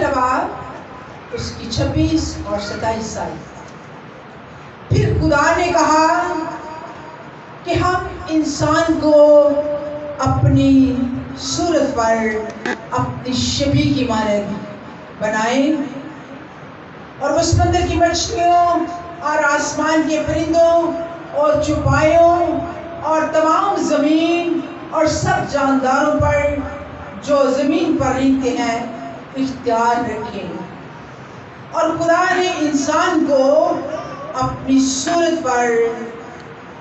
جواب اس کی 26 اور 27 سال۔ پھر خدا نے کہا کہ ہم انسان کو اپنی صورت پر اپنی شبیہ کی مانند بنائیں، اور وہ سمندر کی مچھلیوں اور آسمان کے پرندوں اور چوپایوں اور تمام زمین اور سب جانداروں پر جو زمین پر رہتے ہیں اختیار رکھیں۔ اور خدا نے انسان کو اپنی صورت پر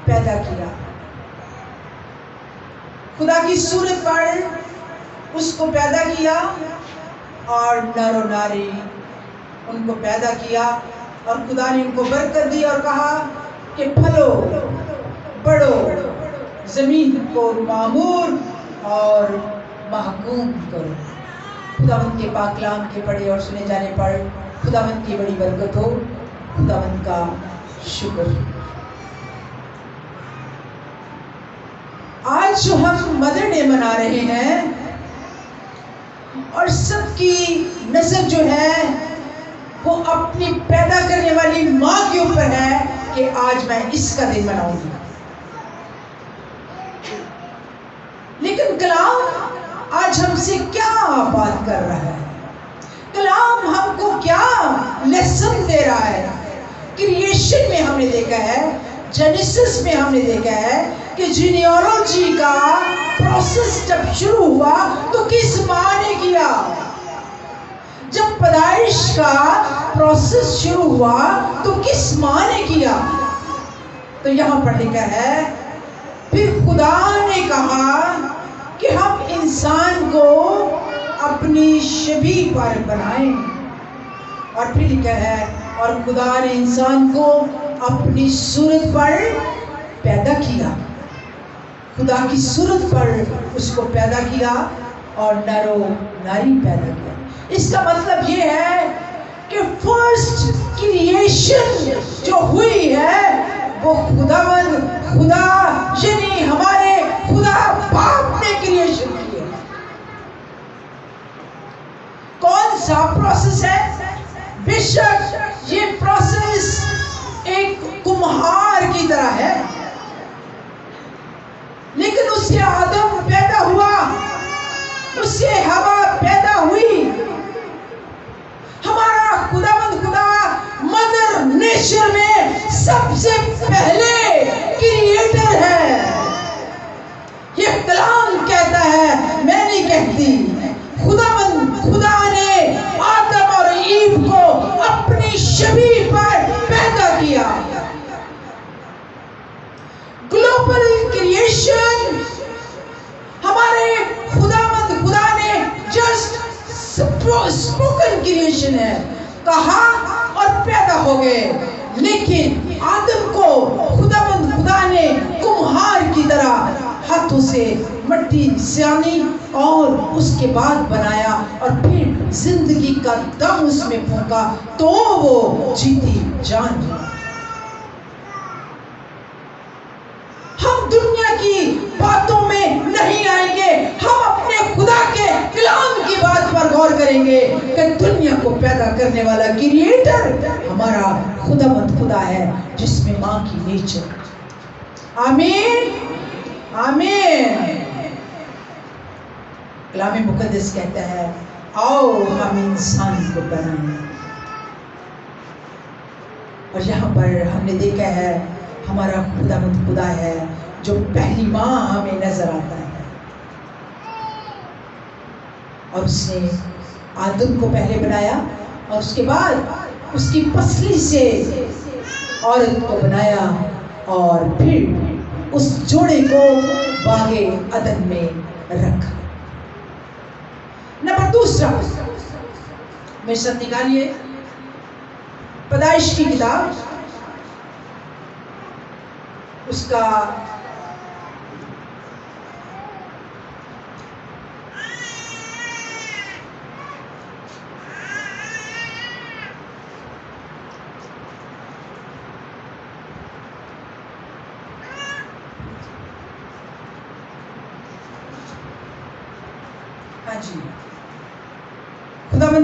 پیدا کیا، خدا کی صورت پر اس کو پیدا کیا، اور نر و ناری ان کو پیدا کیا، اور خدا نے ان کو برکت دی اور کہا کہ پھلو بڑھو، زمین کو معمور اور محکوم کرو۔ خداوند کے پاک کلام کے پڑھے اور سنے جانے پر خداوند کی بڑی برکت ہو۔ خداوند کا شکر۔ آج جو ہم مدر ڈے منا رہے ہیں، اور سب کی نظر جو ہے وہ اپنی پیدا کرنے والی ماں کے اوپر ہے کہ آج میں اس کا دن مناؤں گی، لیکن کلام آج ہم سے کیا بات کر رہا ہے؟ کلام ہم کو کیا لیسن دے رہا ہے؟ کریشن میں ہم نے دیکھا ہے، جینیسس میں ہم نے دیکھا ہے کہ جینیالوجی کا پروسیس جب شروع ہوا تو کس ماں نے کیا؟ جب پیدائش کا پروسیس شروع ہوا تو کس ماں نے کیا؟ تو یہاں پر لکھا ہے پھر خدا نے کہا کہ ہم انسان کو اپنی شبیہ پر بنائیں، اور پھر لکھا ہے اور خدا نے انسان کو اپنی صورت پر پیدا کیا، خدا کی صورت پر اس کو پیدا کیا اور نر و ناری پیدا کیا۔ اس کا مطلب یہ ہے کہ فرسٹ کریشن جو ہوئی ہے وہ خدا یعنی ہمارے خدا باپ نے کریشن کی ہے۔ کون سا پروسیس ہے؟ بے شک یہ پروسیس ایک کمہار کی طرح ہے، لیکن اس سے آدم پیدا ہوا، اس سے ہوا پیدا ہوئی۔ ہمارا خدا مدر نیچر میں سب سے پہلے کریٹر ہے۔ یہ کلام کہتا ہے، میں نہیں کہتی۔ خدا نے آدم اور ایو کو اپنی شبیہ پر پیدا کیا۔ گلوبل کریشن ہمارے خدا نے جسٹ اسپوکن کریشن ہے، کہا اور پیدا ہو گئے، لیکن آدم کو خدا نے کمہار کی طرح ہاتھوں سے مٹی سیانی اور اس کے بعد بنایا، اور پھر زندگی کا دم اس میں پھونکا تو وہ جیتی جان ہوئی۔ ہم دنیا کی باتوں میں نہیں آئیں گے، ہم اپنے خدا کے کلام کی بات پر غور کریں گے کہ دنیا کو پیدا کرنے والا کریٹر ہمارا خدا ہے، جس میں ماں کی نیچر۔ آمین آمین۔ کلام مقدس کہتا ہے آؤ ہم انسان کو بنائیں، اور یہاں پر ہم نے دیکھا ہے ہمارا خدا ہے جو پہلی ماں ہمیں نظر آتا ہے، اور اس نے آدم کو پہلے بنایا اور اس کے بعد اس کی پسلی سے عورت کو بنایا، اور پھر اس جوڑے کو باغ عدن میں رکھا۔ نمبر دوسرا، میرے ساتھ نکالیے پیدائش کی کتاب، اس کا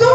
2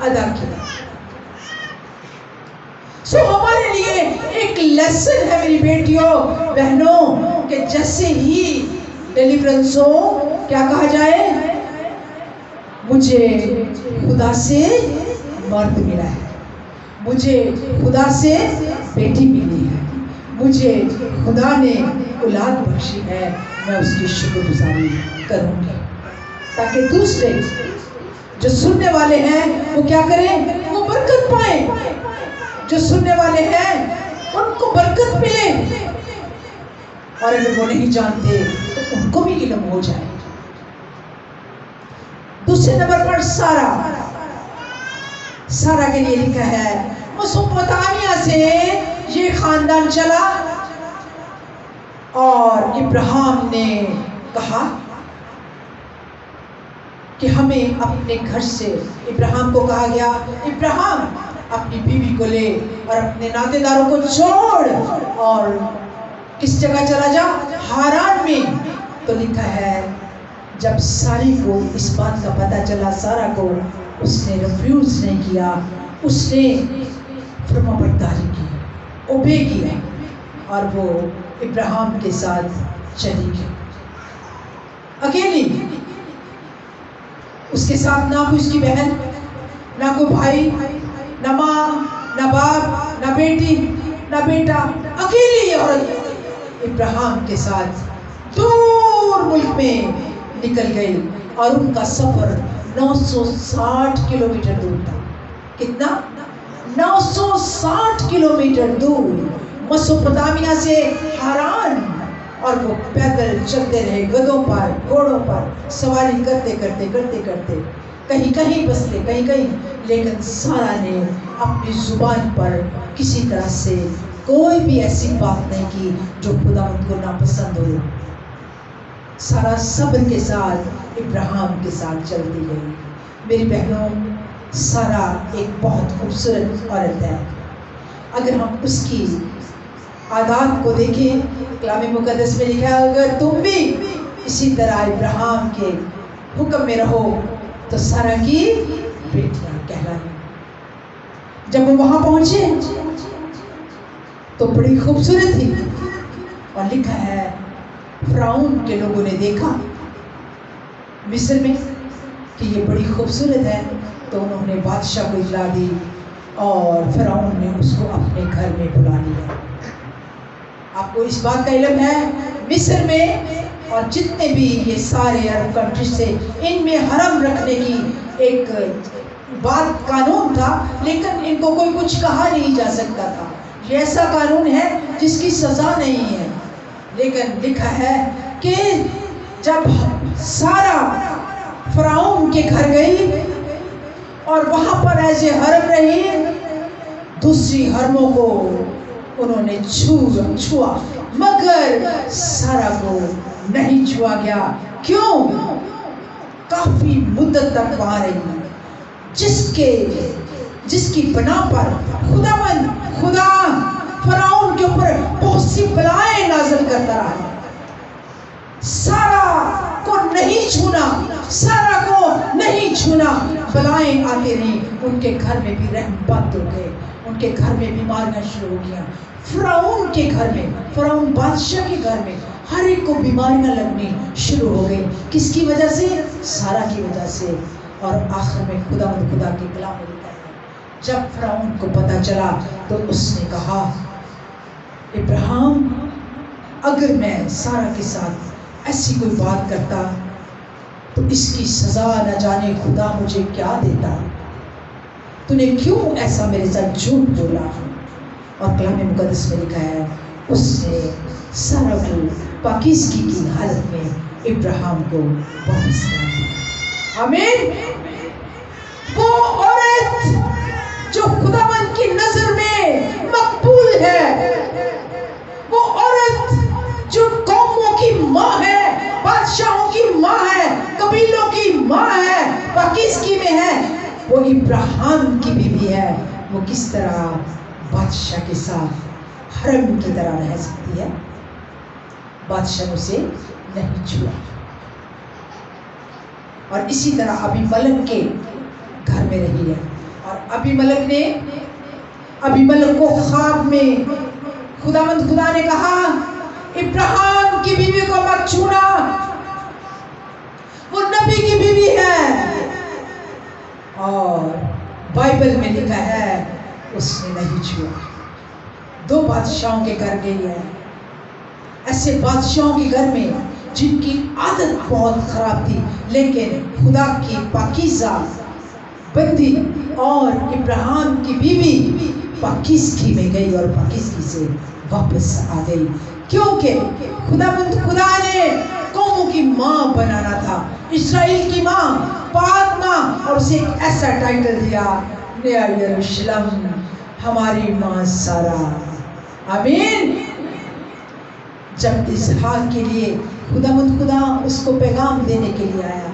ادا کیا. سو ہمارے لیے ایک لیسن ہے میری بیٹیوں بہنوں کہ جیسے ہی ڈیلیورنس ہو کیا کہا جائے, مجھے خدا سے مرد ملا ہے, مجھے خدا سے بیٹی ملی ہے, مجھے خدا نے اولاد بخشی ہے, میں اس کی شکر گزاری کروں گی, تاکہ دوسرے جو سننے والے ہیں وہ کیا کریں, وہ برکت پائیں. جو سننے والے ہیں ان کو برکت ملے, اور اگر وہ نہیں جانتے تو ان کو بھی علم ہو جائے. دوسرے نمبر پر سارا کے لیے لکھا ہے مسوپوتامیہ سے یہ خاندان چلا, اور ابراہیم نے کہا کہ ہمیں اپنے گھر سے, ابراہیم کو کہا گیا ابراہیم اپنی بیوی کو لے اور اپنے ناطے داروں کو چھوڑ اور کس جگہ چلا جا, ہاران میں. تو لکھا ہے جب ساری کو اس بات کا پتہ چلا, سارا کو, اس نے ریفیوز نہیں کیا, اس نے فرمانبرداری کی, اوبے کیا, اور وہ ابراہیم کے ساتھ چلی گئی اکیلی. اس کے ساتھ نہ کوئی اس کی بہن, نہ کوئی بھائی, نہ ماں, نہ باپ, نہ بیٹی, نہ بیٹا, اکیلی عورت ابراہیم کے ساتھ دور ملک میں نکل گئی. اور ان کا سفر 960 کلومیٹر دور تھا. کتنا؟ 960 کلومیٹر دور, مسوپوتامیہ سے ہاران. اور وہ پیدل چلتے رہے, گدھوں پر, گھوڑوں پر سواری کرتے کرتے کرتے کرتے, کہیں کہیں بستے, کہیں کہیں. لیکن سارا نے اپنی زبان پر کسی طرح سے کوئی بھی ایسی بات نہیں کی جو خداوند کو ناپسند ہو. سارا صبر کے ساتھ ابراہیم کے ساتھ چلتی گئی. میری بہنوں, سارا ایک بہت خوبصورت عورت ہے. اگر ہم اس کی عادات کو دیکھیں, کلام مقدس میں لکھا ہے اگر تم بھی اسی طرح ابراہیم کے حکم میں رہو تو سارا کی بیٹیاں کہلائیں. جب وہ وہاں پہنچے تو بڑی خوبصورت تھی, اور لکھا ہے فرعون کے لوگوں نے دیکھا مصر میں کہ یہ بڑی خوبصورت ہے, تو انہوں نے بادشاہ کو اطلاع دی, اور فرعون نے اس کو اپنے گھر میں بلا لیا. آپ کو اس بات کا علم ہے, مصر میں اور جتنے بھی یہ سارے عرب کنٹریز سے, ان میں حرم رکھنے کی ایک بات قانون تھا, لیکن ان کو کوئی کچھ کہا نہیں جا سکتا تھا. یہ ایسا قانون ہے جس کی سزا نہیں ہے. لیکن لکھا ہے کہ جب سارا فرعون کے گھر گئی اور وہاں پر ایسے حرم رہی, دوسری حرموں کو انہوں نے چھوا, مگر سارا کو نہیں چھوا گیا. کیوں؟ کافی مدت تک وہاں رہی, جس کی بنا پر خدا فرعون کے اوپر بہت سی بلائیں نازل کرتا رہا. سارا کو نہیں چھونا, بلائیں آتی رہی. ان کے گھر میں بھی رحم بند ہو گئے, ان کے گھر میں بیماریاں شروع ہو گیا. فرعون کے گھر میں, فرعون بادشاہ کے گھر میں ہر ایک کو بیماریاں لگنی شروع ہو گئی. کس کی وجہ سے؟ سارا کی وجہ سے. اور آخر میں خدا کے کلام میں لکھا ہے جب فرعون کو پتہ چلا تو اس نے کہا ابراہیم اگر میں سارا کے ساتھ ایسی کوئی بات کرتا تو اس کی سزا نہ جانے خدا مجھے کیا دیتا. تو نے کیوں ایسا میرے ساتھ جھوٹ بولا؟ اور کلام مقدس میں لکھا ہے اس نے سارا کو پاکیزگی کی حالت میں ابراہیم کو واپس کر دیا. آمین. وہ عورت جو خداوند کی نظر میں مقبول ہے, وہ عورت جو قوموں کی ماں ہے, بادشاہوں کی ماں ہے, قبیلوں کی ماں ہے, پاکیزگی میں ہے, وہ ابراہیم کی بیوی ہے. وہ کس طرح بادشاہ کے ساتھ حرم کی طرح رہ سکتی ہے؟ بادشاہ اسے نہیں چھوا. اور اسی طرح ابھی ملک کے گھر میں رہی ہے. اور ابیملک کو خواب میں خدا نے کہا ابراہیم کی بیوی کو مت چھونا، وہ نبی کی بیوی ہے. اور بائبل میں لکھا ہے اس نے نہیں چھوا. 2 بادشاہوں کے گھر گئی ہے، ایسے بادشاہوں کے گھر میں جن کی عادت بہت خراب تھی، لیکن خدا کی پاکیزہ بندی اور ابراہیم کی بیوی پاکیزگی میں گئی اور پاکیزگی سے واپس آ گئی، کیونکہ خدا نے قوموں کی ماں بنانا تھا، اسرائیل کی ماں، پاک ماں، اور اسے ایک ایسا ٹائٹل دیا، نیا یروشلم ہماری ماں سارا. آمین. جب اسحاق کے لیے خدا اس کو پیغام دینے کے لیے آیا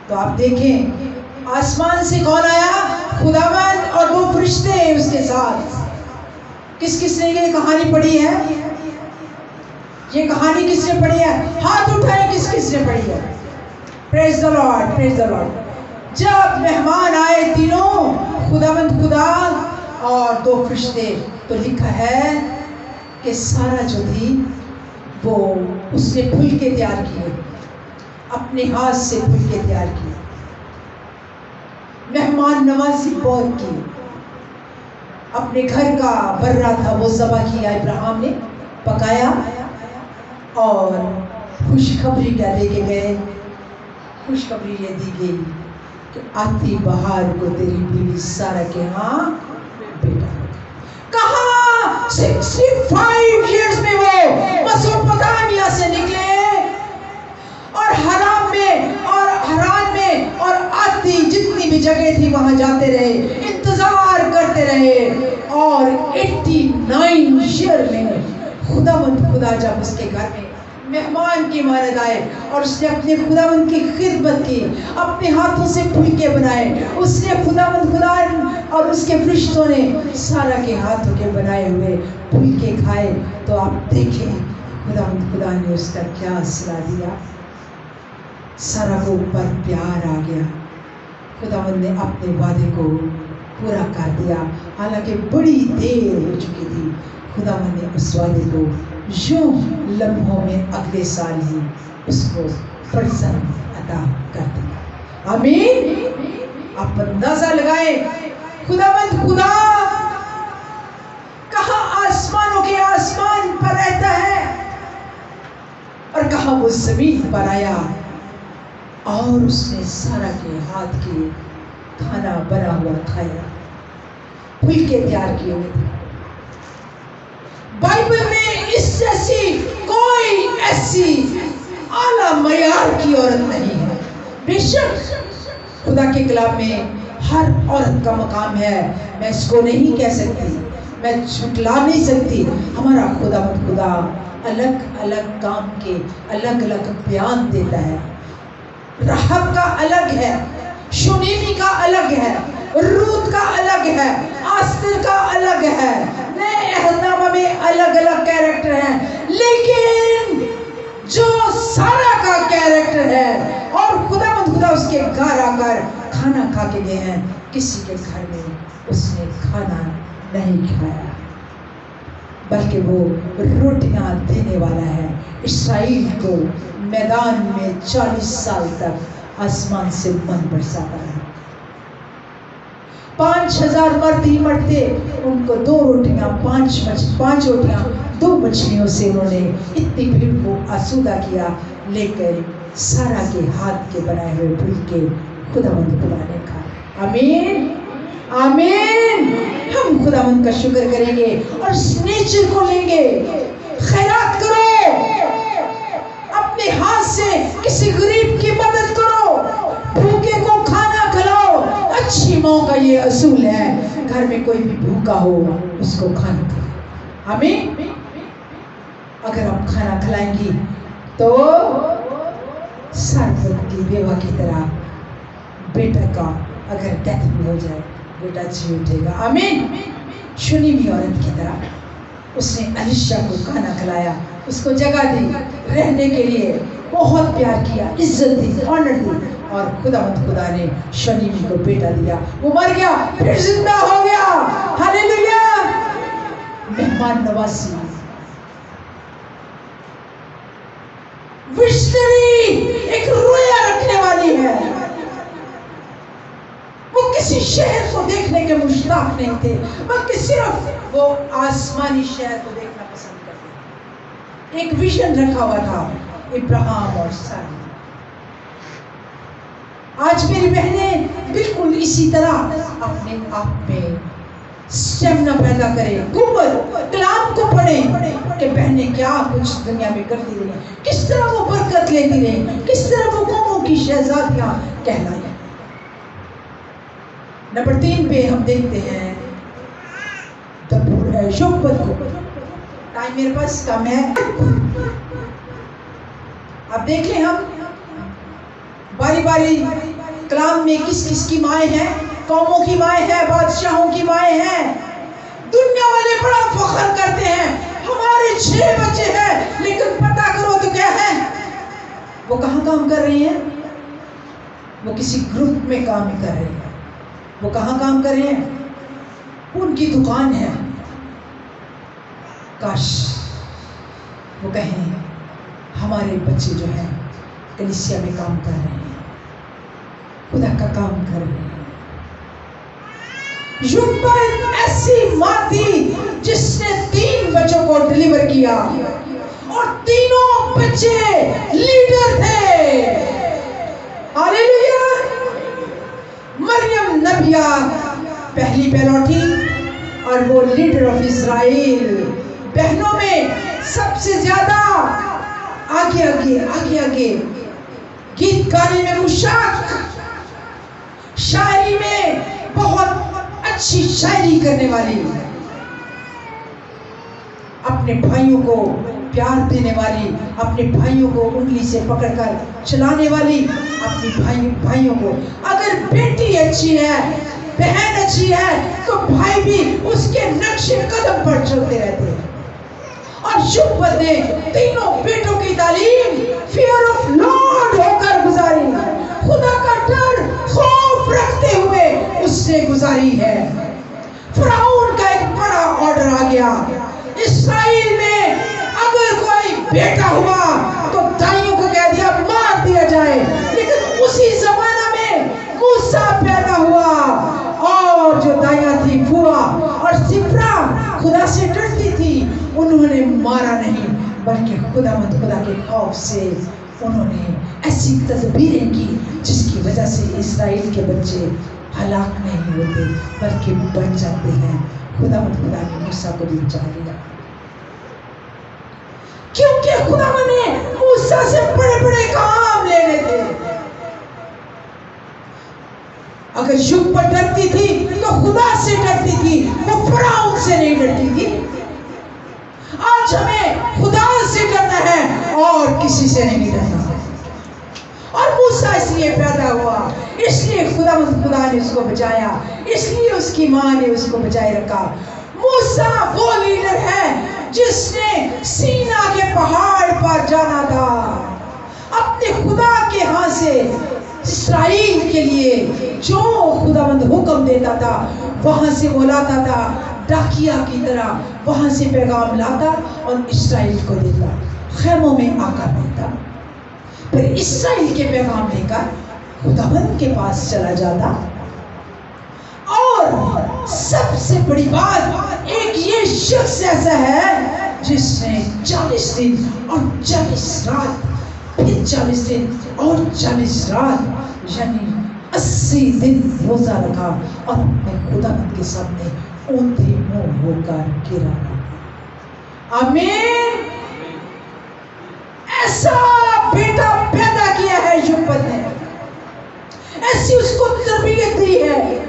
تو آپ دیکھیں آسمان سے کون آیا؟ خداوند اور 2 فرشتے اس کے ساتھ. کس نے یہ کہانی پڑھی ہے؟ یہ کہانی کس نے پڑھی ہے؟ ہاتھ اٹھائیں کس نے پڑھی ہے؟ پریز دی لارڈ، پریز دی لارڈ. جب مہمان آئے تینوں، خدا اور 2 فرشتے، تو لکھا ہے کہ سارا جو تھی وہ اس نے پھلکے تیار کیے، اپنے ہاتھ سے پھلکے تیار کیے، مہمان نوازی بہت کی. اپنے گھر کا برا تھا وہ ذبح کیا ابراہیم نے، پکایا، اور خوشخبری کیا دے کے گئے؟ خوشخبری یہ دی گئی کہ آتی بہار کو تیری بیوی سارا کے ہاں بیٹا. کہاں 65 ایئرز میں وہ مسوپوٹامیہ سے نکلے، اور حرام میں اور آتی جتنی بھی جگہ تھی وہاں جاتے رہے، انتظار کرتے رہے. اور 89 ایئر میں خدا جب اس کے گھر میں مہمان کی مانند آئے اور اس نے اپنے خداوند کی خدمت کی، اپنے ہاتھوں سے پھلکے بنائے، اس نے خدا اور اس کے فرشتوں نے سارا کے ہاتھوں کے بنائے ہوئے پھلکے کھائے. تو آپ دیکھیں خدا نے اس کا کیا صلہ دیا. سارا کو اوپر پیار آ گیا، خداوند نے اپنے وعدے کو پورا کر دیا. حالانکہ بڑی دیر ہو چکی تھی، خداوند نے اس وعدے کو یوں لمحوں میں اگلے سال ہی اس کو فرزند عطا کر دیا. آمین. آپ اندازہ لگائیں خدا کہاں آسمانوں کے آسمان پر رہتا ہے اور کہاں وہ زمین پر آیا، اور اس نے سارا کے ہاتھ کے کھانا بنا ہوا کھایا، پھلکے تیار کیے ہوئے تھے. بائبل میں اس جیسی کوئی ایسی اعلیٰ معیار کی عورت نہیں ہے. بے شک خدا کے کلام میں ہر عورت کا مقام ہے، میں اس کو نہیں کہہ سکتی، میں جھٹلا نہیں سکتی. ہمارا خدا الگ الگ کام کے الگ الگ بیان دیتا ہے. رحب کا الگ ہے، شنیمی کا الگ ہے، روت کا الگ ہے، آستر کا الگ ہے، نئے عہدنامہ میں الگ الگ کیریکٹر ہیں، لیکن جو سارا کا کیریکٹر ہے اور خدا اس کے گھر آ کر کھانا کھا کے گئے ہیں، کسی کے گھر میں اس نے کھانا نہیں کھایا بلکہ وہ روٹیاں دینے والا ہے. اسرائیل کو میدان میں 40 سال تک آسمان سے من برساتا ہے. 5000 مرد ہی مرد تھے، ان کو 2 روٹیاں 5 روٹیاں 2 مچھلیوں سے انہوں نے اتنی بھیڑ کو آسودہ کیا، لیکن سارا کے ہاتھ کے بنائے ہوئے پھلکے خداوند نے کھائے. آمین آمین. ہم خداوند کا شکر کریں گے اور اس نیچر کو لیں گے. خیرات کرو، اپنے ہاتھ سے کسی غریب کی مدد کرو، بھوکے کو کھانا کھلاؤ. اچھی ماں کا یہ اصول ہے، گھر میں کوئی بھی بھوکا ہو اس کو کھانا کھلاؤ. آمین. اگر آپ کھانا کھلائیں گی تو سرپت کی بیوہ کی طرح بیٹا کا اگر ڈیتھ بھی ہو جائے بیٹا جی اٹھے گا. آمین. شنیمی عورت کی طرح اس نے الیشا کو کھانا کھلایا، اس کو جگہ دی رہنے کے لیے، بہت پیار کیا، عزت دی، آنر دی، اور خدا نے شنیمی کو بیٹا دیا. وہ مر گیا پھر زندہ ہو گیا. ہاللیلویا. مہمان نوازی، وشنری ایک رویا رکھنے والی ہے. وہ کسی شہر کو دیکھنے کے مشتاق نہیں تھے، بلکہ صرف وہ آسمانی شہر کو دیکھنا پسند کرتے. ایک ویژن رکھا ہوا تھا، ابراہیم اور سارہ. آج میری بہنیں بالکل اسی طرح اپنے آپ میں اسٹیمنا پیدا کریں، قوت، کلام کو پڑھیں کہ بہنیں کیا کچھ دنیا میں کرتی رہیں، کس طرح وہ برکت لیتی رہیں، کس طرح وہ قوموں کی شہزادیاں کہلائیں. نمبر 3 پہ ہم دیکھتے ہیں شوکت کو. ٹائم میرے پاس کم ہے. اب دیکھ لیں ہم باری باری کلام میں کس کس کی مائیں ہیں. قوموں کی مائیں ہیں، بادشاہوں کی مائیں ہیں. دنیا والے بڑا فخر کرتے ہیں ہمارے 6 بچے ہیں، لیکن پتہ کرو تو کیا ہے، وہ کہاں کام کر رہے ہیں؟ وہ کسی گروپ میں کام کر رہے ہیں. وہ کہاں کام کر رہے ہیں؟ ان کی دکان ہے. کاش وہ کہیں ہمارے بچے جو ہیں کلیسیا میں کام کر رہے ہیں، خدا کا کام کر رہے ہیں. یوبا ایسی ماں تھی جس نے 3 بچوں کو ڈلیور کیا اور تینوں بچے لیڈر تھے. ہاللیلویا. مریم نبیہ پہلی بیلوٹی اور وہ لیڈر آف اسرائیل. بہنوں میں سب سے زیادہ آگے گیت گانے میں مشاق، شاعری میں بہت اچھی شاعری کرنے والی، اپنے بھائیوں کو پیار دینے والی، اپنے بھائیوں کو انگلی سے پکڑ کر چلانے والی، اپنے بھائیوں کو. اگر بیٹی اچھی ہے، بہن اچھی ہے، تو بھائی بھی اس کے نقش قدم پر چلتے رہتے ہیں. اور شوکت نے تینوں بیٹوں کی تعلیم فیئر آف لارڈ ہو کر گزاری، خدا کا ڈر خوف رکھتے ہوئے اس نے گزاری ہے. فرعون کا ایک بڑا آرڈر آ گیا، اسرائیل میں اگر کوئی بیٹا ہوا تو دائیوں کو کہہ دیا مار دیا جائے. لیکن اسی زمانہ میں موسیٰ پیدا ہوا، اور جو دائیاں تھی فوا اور سپرا خدا سے ڈرتی تھی، انہوں نے مارا نہیں، بلکہ خدا کے خوف سے انہوں نے ایسی تدبیریں کی جس کی وجہ سے اسرائیل کے بچے ہلاک نہیں ہوتے بلکہ بچ جاتے ہیں. خدا نے موسیٰ کو بھی بچا لیا، کیونکہ خدا نے موسیٰ سے بڑے بڑے کام لینے تھے. اگر شوکت ڈرتی تھی تو خدا سے ڈرتی تھی، وہ فرعون سے نہیں ڈرتی تھی. آج ہمیں خدا سے ڈرنا ہے اور کسی سے نہیں ڈرنا. اور موسیٰ اس لیے پیدا ہوا، اس لیے خدا نے اس کو بچایا، اس لیے اس کی ماں نے اس کو بچائے رکھا. موسیٰ وہ لیڈر ہے جس نے سینا کے پہاڑ پر جانا تھا، اپنے خدا کے ہاں سے اسرائیل کے لیے جو خداوند حکم دیتا تھا وہاں سے وہ لاتا تھا. ڈاکیا کی طرح وہاں سے پیغام لاتا اور اسرائیل کو دیتا، خیموں میں آ کر دیتا، پھر اسرائیل کے پیغام لے کر خداوند کے پاس چلا جاتا. اور سب سے بڑی بات، ایک یہ شخص ایسا ہے جس نے 40 دن اور 40 رات، پھر 40 دن اور 40 رات، یعنی 80 دن روزہ رکھا اور اپنے خداوند کے سامنے اونتے منہ ہو کر گرا. آمین. ایسا بیٹا پیدا کیا ہے شوکت نے، ایسی اس کو تربیت دی ہے،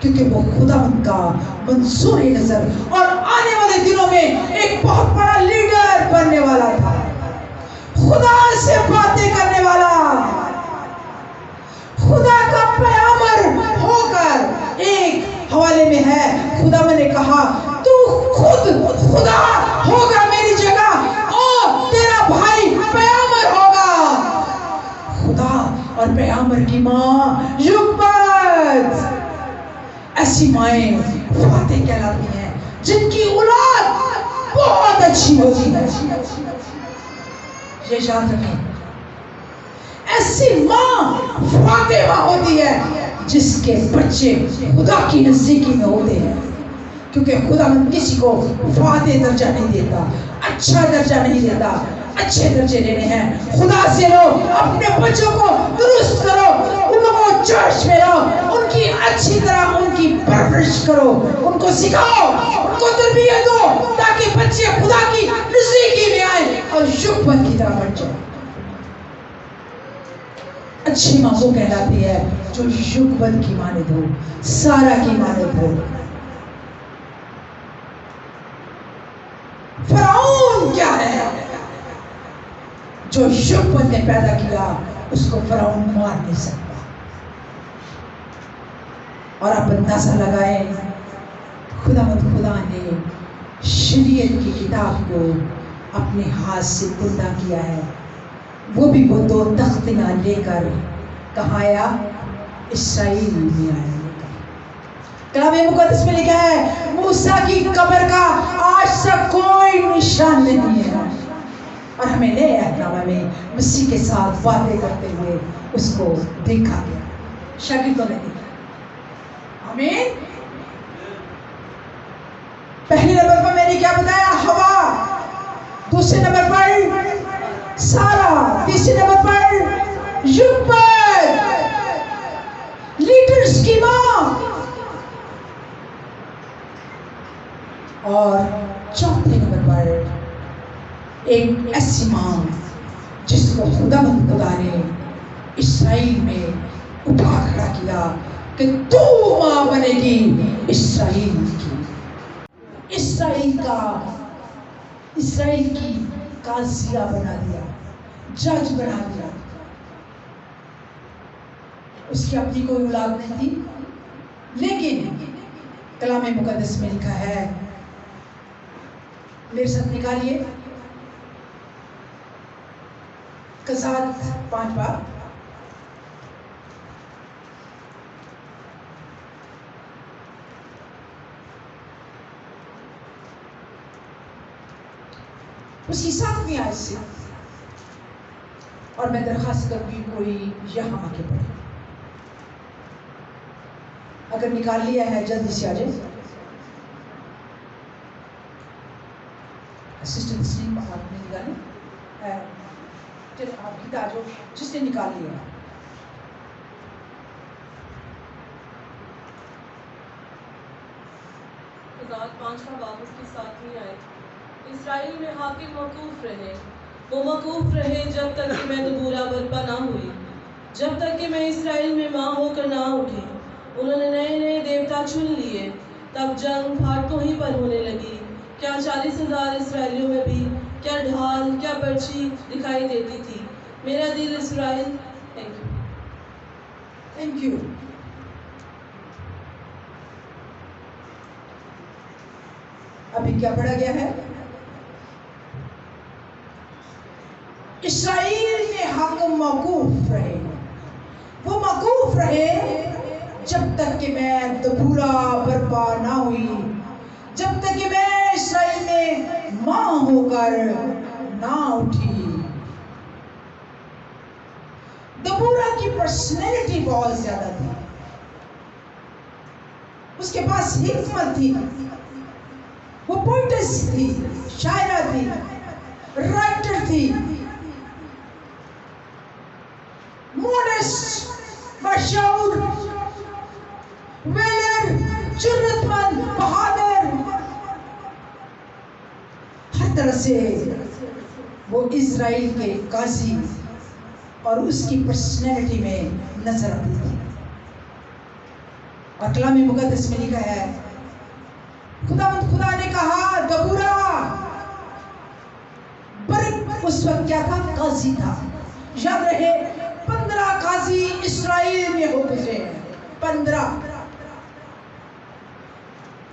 کیونکہ وہ خداوند کا منصور نظر اور آنے والے دنوں میں ایک بہت بڑا لیڈر بننے والا تھا، خدا سے باتیں کرنے والا، خدا کا پیغامبر ہو کر. ایک حوالے میں ہے خداوند نے کہا تو خود خدا ہوگا میری جگہ اور تیرا بھائی پیغامبر ہوگا. خدا اور پیغامبر ایسی مائیں فاتح کہلاتی ہیں جن کی اولاد بہت اچھی ہوتی ہے. یہ یاد رکھیں، ایسی ماں فاتح ماں ہوتی ہے جس کے بچے خدا کی نزدیکی میں ہوتے ہیں، کیونکہ خدا کسی کو فاتح درجہ نہیں دیتا، اچھا درجہ نہیں دیتا. اچھے درجے لینے ہیں، خدا سے لو، اپنے بچوں کو درست کرو، ان کو چرچ میں لاؤ، ان کی اچھی طرح ان کی پرورش کرو، ان کو سکھاؤ، ان کو تربیت دو، تاکہ بچے خدا کی نزدیکی میں آئیں اور شکوت کی طرح بڑھ جائیں. اچھی ماں وہ کہلاتی ہے جو شکوت کی مانند ہو، سارا کی مانند ہو. فرعون کیا ہے؟ جو شکوت نے پیدا کیا اس کو فرعون مار نہیں سکتا. اور آپ اندازہ لگائیں، خدا نے شریعت کی کتاب کو اپنے ہاتھ سے کندہ کیا ہے، وہ بھی وہ 2 تختیاں لے کر کہاں آیا؟ اسرائیل میں آیا. کلام مقدس میں لکھا ہے موسیٰ کی قبر کا آج تک کوئی نشان نہیں ہے، اور ہمیں نئے احکام میں مسیح کے ساتھ وعدے کرتے ہوئے اس کو دیکھا گیا، شاگردوں نے دیکھا. آمین. پہلے نمبر پر میں نے کیا بتایا؟ ہوا. دوسرے نمبر پر سارا. تیسرے نمبر پر یوبل، لیڈرز کی ماں. اور چوتھے نمبر پر ایک ایسی ماں جس کو خدا نے اسرائیل میں اٹھا کھڑا کیا کہ تو ماں بنے گی اسرائیل کی. اسرائیل کی قاضیہ بنا دیا، جج بنا دیا. اس کی اپنی کوئی اولاد نہیں تھی، لیکن کلام مقدس میں لکھا ہے، میرے ساتھ نکالیے قضات 5 بار. اس کی 7ویں آیت سے، اور میں درخواست کروں گی کوئی یہاں آ کے پڑھے. اگر نکال لیا ہے جلدی سے آ جائے. اسسٹنٹ سنیم آپ نے نکالے، آپ کی تاجو جس نے نکال لیا. قضات 5 کا باب اس کی 7ویں آیت. اسرائیل میں حاکم موقوف رہے، وہ موقوف رہے جب تک کہ میں دبورہ برپا نہ ہوئی، جب تک کہ میں اسرائیل میں ماں ہو کر نہ اٹھی. انہوں نے نئے نئے دیوتا چن لیے، تب جنگ پھاٹکوں ہی پر ہونے لگی. کیا 40,000 اسرائیلیوں میں بھی کیا ڈھال کیا برچھی دکھائی دیتی تھی. میرا دل اسرائیل. Thank you. ابھی کیا پڑھا گیا ہے؟ اسرائیل میں حاکم موقوف رہے، وہ موقوف رہے جب تک کہ میں دبورہ برپا نہ ہوئی، جب تک کہ میں اسرائیل میں ماں ہو کر نہ اٹھی. دبورہ کی پرسنالٹی بہت زیادہ تھی، اس کے پاس حکمت تھی، وہ پوئٹس تھی، شاعرہ تھی، رائٹر تھی، ماڈسٹ، باشعور، ویلر، جرت مند، بہادر. ہر طرح سے وہ اسرائیل کے قاضی اور اس کی پرسنالٹی میں نظر آتی تھی. اور کلام مقدس میں لکھا ہے خدا نے کہا دبورہ برق اس وقت کیا تھا؟ قاضی تھا. یاد رہے 15 قاضی اسرائیل میں ہو گزرے ہیں، 15،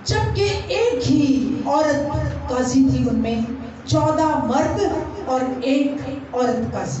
جبکہ ایک ہی عورت قاضی تھی، ان میں 14 مرد اور 1 عورت قاضی.